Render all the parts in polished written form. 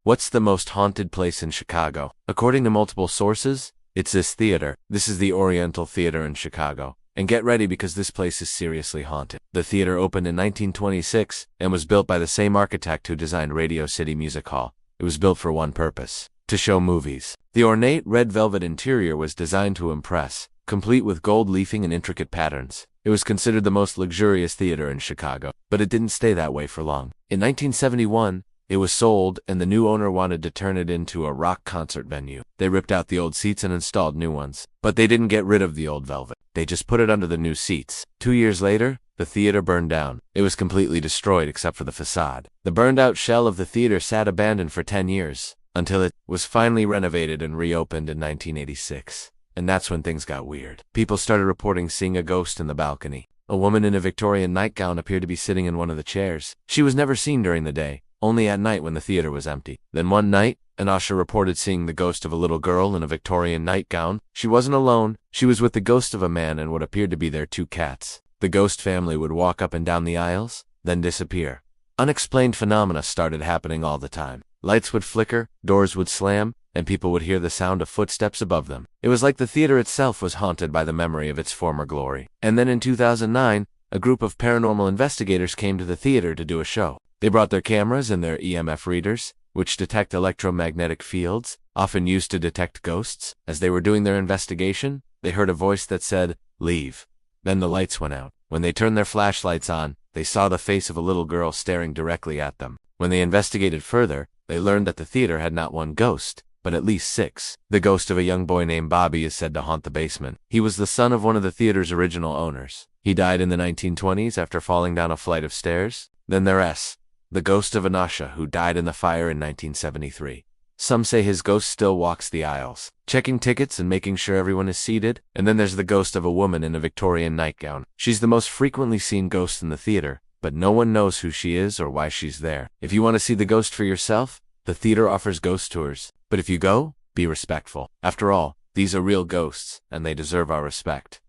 What's the most haunted place in Chicago? According to multiple sources, it's this theater. This is the Oriental Theater in Chicago. And get ready because this place is seriously haunted. The theater opened in 1926 and was built by the same architect who designed Radio City Music Hall. It was built for one purpose: to show movies. The ornate red velvet interior was designed to impress, complete with gold leafing and intricate patterns. It was considered the most luxurious theater in Chicago, but it didn't stay that way for long. In 1971, it was sold, and the new owner wanted to turn it into a rock concert venue. They ripped out the old seats and installed new ones. But they didn't get rid of the old velvet. They just put it under the new seats. 2 years later, the theater burned down. It was completely destroyed except for the facade. The burned-out shell of the theater sat abandoned for 10 years, until it was finally renovated and reopened in 1986. And that's when things got weird. People started reporting seeing a ghost in the balcony. A woman in a Victorian nightgown appeared to be sitting in one of the chairs. She was never seen during the day, only at night when the theater was empty. Then one night, an usher reported seeing the ghost of a little girl in a Victorian nightgown. She wasn't alone. She was with the ghost of a man and what appeared to be their 2 cats. The ghost family would walk up and down the aisles, then disappear. Unexplained phenomena started happening all the time. Lights would flicker, doors would slam, and people would hear the sound of footsteps above them. It was like the theater itself was haunted by the memory of its former glory. And then in 2009, a group of paranormal investigators came to the theater to do a show. They brought their cameras and their EMF readers, which detect electromagnetic fields, often used to detect ghosts. As they were doing their investigation, they heard a voice that said, "Leave." Then the lights went out. When they turned their flashlights on, they saw the face of a little girl staring directly at them. When they investigated further, they learned that the theater had not one ghost, but at least 6. The ghost of a young boy named Bobby is said to haunt the basement. He was the son of one of the theater's original owners. He died in the 1920s after falling down a flight of stairs. Then there's the ghost of an usher who died in the fire in 1973. Some say his ghost still walks the aisles, checking tickets and making sure everyone is seated. And then there's the ghost of a woman in a Victorian nightgown. She's the most frequently seen ghost in the theater, but no one knows who she is or why she's there. If you want to see the ghost for yourself, the theater offers ghost tours. But if you go, be respectful. After all, these are real ghosts, and they deserve our respect.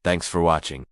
Thanks for watching.